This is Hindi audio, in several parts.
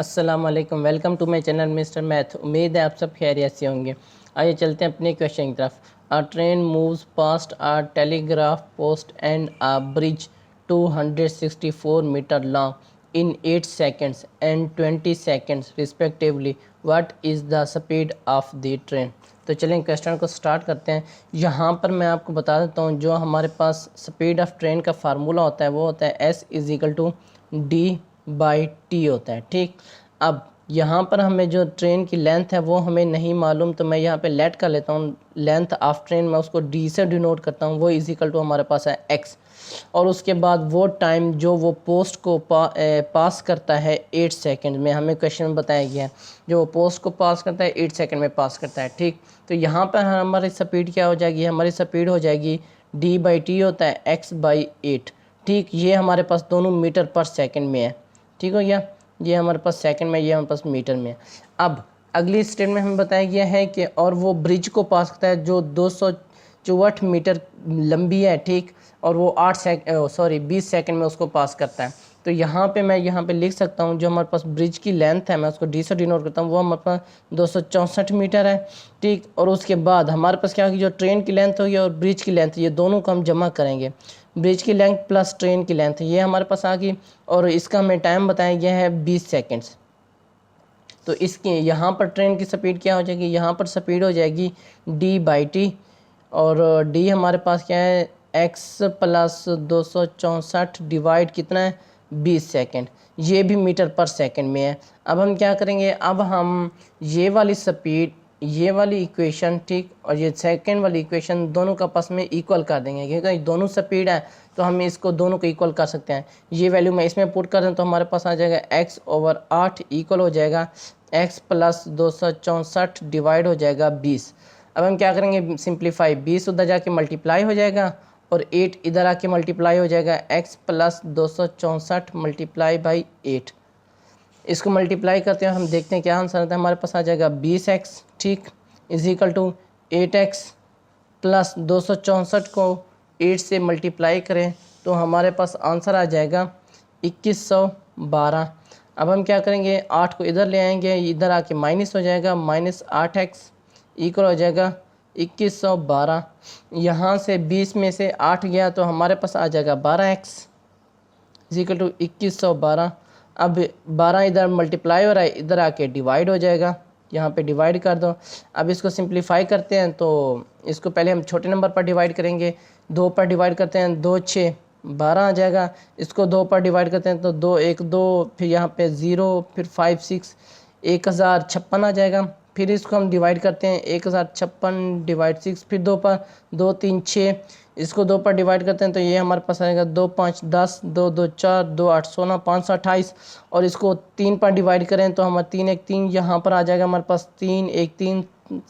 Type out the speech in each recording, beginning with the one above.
अस्सलाम वालेकुम, welcome to my channel Mister Math. उम्मीद है आप सब खैरियत से होंगे। आइए चलते हैं अपने क्वेश्चन की तरफ। A train moves past a telegraph post and a bridge 264 metre long in 8 seconds and 20 seconds respectively. What is the speed of the train. तो चलें क्वेश्चन को स्टार्ट करते हैं। यहाँ पर मैं आपको बता देता हूँ जो हमारे पास स्पीड ऑफ ट्रेन का फार्मूला होता है वो होता है S is equal to D/T होता है। ठीक, अब यहाँ पर हमें जो ट्रेन की लेंथ है वो हमें नहीं मालूम, तो मैं यहाँ पे लेट कर लेता हूँ लेंथ ऑफ ट्रेन, मैं उसको D से डिनोट करता हूँ, वो इज इक्वल टू हमारे पास है X। और उसके बाद वो टाइम जो वो पोस्ट को पास करता है 8 सेकंड में, हमें क्वेश्चन में बताया गया है जो वो पोस्ट को पास करता है 8 सेकंड में पास करता है। ठीक, तो यहाँ पर हमारी स्पीड क्या हो जाएगी, हमारी स्पीड हो जाएगी D/T होता है X/8। ठीक, ये हमारे पास दोनों मीटर पर सेकंड में है। ठीक हो गया, ये हमारे पास सेकंड में, ये हमारे पास मीटर में है। अब अगली स्टेटमेंट में हमें बताया गया है कि और वो ब्रिज को पास करता है जो 264 मीटर लंबी है। ठीक, और वो 20 सेकंड में उसको पास करता है। तो यहाँ पे मैं यहाँ पे लिख सकता हूँ जो हमारे पास ब्रिज की लेंथ है, मैं उसको D से डिनोट करता हूँ, वो हमारे पास 264 मीटर है। ठीक, और उसके बाद हमारे पास क्या होगी, जो ट्रेन की लेंथ होगी और ब्रिज की लेंथ, ये दोनों को हम जमा करेंगे। ब्रिज की लेंथ प्लस ट्रेन की लेंथ ये हमारे पास आ गई, और इसका हमें टाइम बताया गया है 20 सेकेंड्स। तो इसकी यहाँ पर ट्रेन की स्पीड क्या हो जाएगी, यहाँ पर स्पीड हो जाएगी D/T, और D हमारे पास क्या है X प्लस 264 डिवाइड कितना है 20 सेकेंड, ये भी मीटर पर सेकेंड में है। अब हम क्या करेंगे, अब हम ये वाली स्पीड, ये वाली इक्वेशन, ठीक, और ये सेकेंड वाली इक्वेशन दोनों का आपस में इक्वल कर देंगे, क्योंकि दोनों स्पीड है तो हम इसको दोनों को इक्वल कर सकते हैं। ये वैल्यू मैं इसमें पुट कर दूँ तो हमारे पास आ जाएगा X/8 इक्वल हो जाएगा X प्लस 264 डिवाइड हो जाएगा 20। अब हम क्या करेंगे, सिंप्लीफाई, 20 उधर जाके मल्टीप्लाई हो जाएगा और 8 इधर आके मल्टीप्लाई हो जाएगा, X प्लस 264 मल्टीप्लाई बाई 8। इसको मल्टीप्लाई करते हैं, हम देखते हैं क्या आंसर आता है। हमारे पास आ जाएगा 20x, ठीक, is equal to 8x plus 264 को 8 से मल्टीप्लाई करें तो हमारे पास आंसर आ जाएगा 2112। अब हम क्या करेंगे, 8 को इधर ले आएंगे, इधर आके माइनस हो जाएगा, -8x इक्वल हो जाएगा 2112। यहाँ से 20 में से 8 गया तो हमारे पास आ जाएगा 12x इज इक्वल टू 2112। अब 12 इधर मल्टीप्लाई हो रहा है, इधर आके डिवाइड हो जाएगा, यहाँ पे डिवाइड कर दो। अब इसको सिंप्लीफाई करते हैं तो इसको पहले हम छोटे नंबर पर डिवाइड करेंगे, 2 पर डिवाइड करते हैं, 2 6 12 आ जाएगा। इसको 2 पर डिवाइड करते हैं तो 2 1 2, फिर यहाँ पे 0, फिर 5 6, 1056 आ जाएगा। फिर इसको हम डिवाइड करते हैं, 1056 डिवाइड 6, फिर 2 पर 2 3 6, इसको 2 पर डिवाइड करते हैं तो ये हमारे पास आएगा 2 5 10, 2 2 4, 2 8 16, 5 28। और इसको 3 पर डिवाइड करें तो हमारा 3 1 3 यहाँ पर आ जाएगा हमारे पास, 3 1 3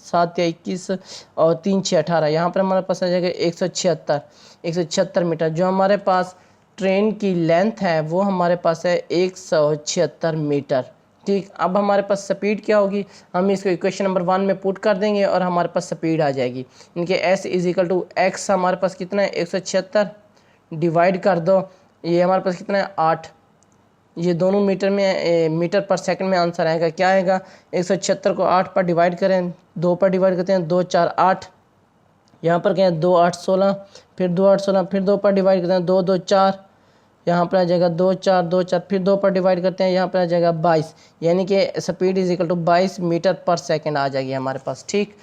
7 या 21 और 3 6 18, यहाँ पर हमारे पास आ जाएगा 176 मीटर। जो हमारे पास ट्रेन की लेंथ है वो हमारे पास है 176 मीटर। ठीक, अब हमारे पास स्पीड क्या होगी, हम इसको इक्वेशन नंबर 1 में पुट कर देंगे और हमारे पास स्पीड आ जाएगी। इनके S is equal to X हमारे पास कितना है 176 डिवाइड कर दो, ये हमारे पास कितना है 8, ये दोनों मीटर में मीटर पर सेकंड में आंसर आएगा। क्या आएगा, 176 को 8 पर डिवाइड करें, 2 पर डिवाइड करते हैं, 2 4 8, यहाँ पर क्या है 2 8 16, फिर 2 8 16, फिर 2 पर डिवाइड करते हैं, 2 2 4, यहाँ पर आ जाएगा 2 4 2 4, फिर 2 पर डिवाइड करते हैं, यहाँ पर आ जाएगा 22, यानी कि speed is equal to 22 metre per second आ जाएगी हमारे पास। ठीक,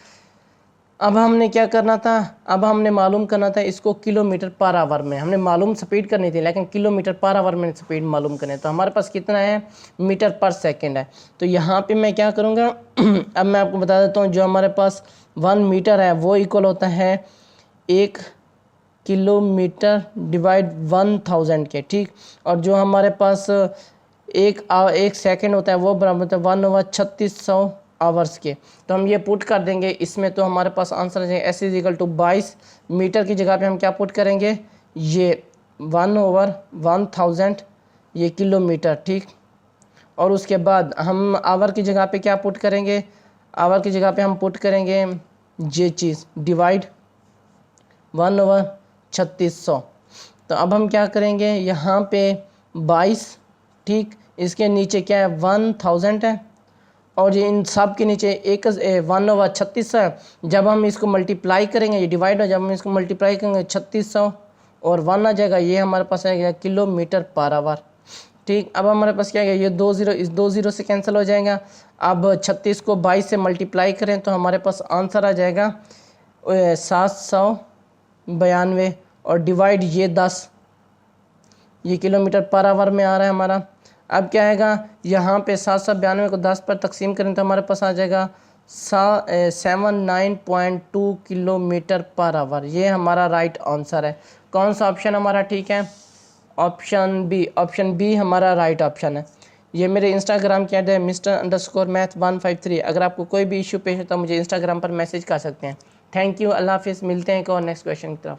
अब हमने क्या करना था, अब हमने मालूम करना था इसको किलोमीटर पर आवर में, हमने मालूम स्पीड करनी थी लेकिन किलोमीटर पर आवर में स्पीड मालूम करनी है। तो हमारे पास कितना है, मीटर पर सेकंड है। तो यहाँ पे मैं क्या करूँगा अब मैं आपको बता देता हूँ, जो हमारे पास 1 मीटर है वो इक्वल होता है 1 किलोमीटर डिवाइड 1000 के। ठीक, और जो हमारे पास एक सेकंड होता है वो बराबर होता है 1/3600 आवर्स के। तो हम ये पुट कर देंगे इसमें तो हमारे पास आंसर आ जाएगा S is equal to 22 metre की जगह पे हम क्या पुट करेंगे, ये 1/1000 ये किलोमीटर। ठीक, और उसके बाद हम आवर की जगह पे क्या पुट करेंगे, आवर की जगह पे हम पुट करेंगे ये चीज़ डिवाइड 1/3600। तो अब हम क्या करेंगे, यहाँ पे 22, ठीक, इसके नीचे क्या है 1000 है, और ये इन सब के नीचे 1/36 है। जब हम इसको मल्टीप्लाई करेंगे, ये डिवाइड हो, जब हम इसको मल्टीप्लाई करेंगे 3600 और 1 आ जाएगा, ये हमारे पास आएगा किलोमीटर पर आवर। ठीक, अब हमारे पास क्या है, ये 2 0 इस 2 0 से कैंसिल हो जाएगा। अब 36 को 22 से मल्टीप्लाई करें तो हमारे पास आंसर आ जाएगा 792 और डिवाइड ये 10, ये किलोमीटर पर आवर में आ रहा है हमारा। अब क्या आएगा, यहाँ पे 792 को 10 पर तकसीम करें तो हमारे पास आ जाएगा 79.2 किलोमीटर पर आवर। ये हमारा राइट आंसर है। कौन सा ऑप्शन हमारा ठीक है? ऑप्शन बी हमारा राइट ऑप्शन है। ये मेरे इंस्टाग्राम की ऐड है Mr_Math153। अगर आपको कोई भी इशू पेश होता है मुझे इंस्टाग्राम पर मैसेज कर सकते हैं। थैंक यू, अल्लाह हाफिज़। मिलते हैं एक और नेक्स्ट क्वेश्चन की तरफ।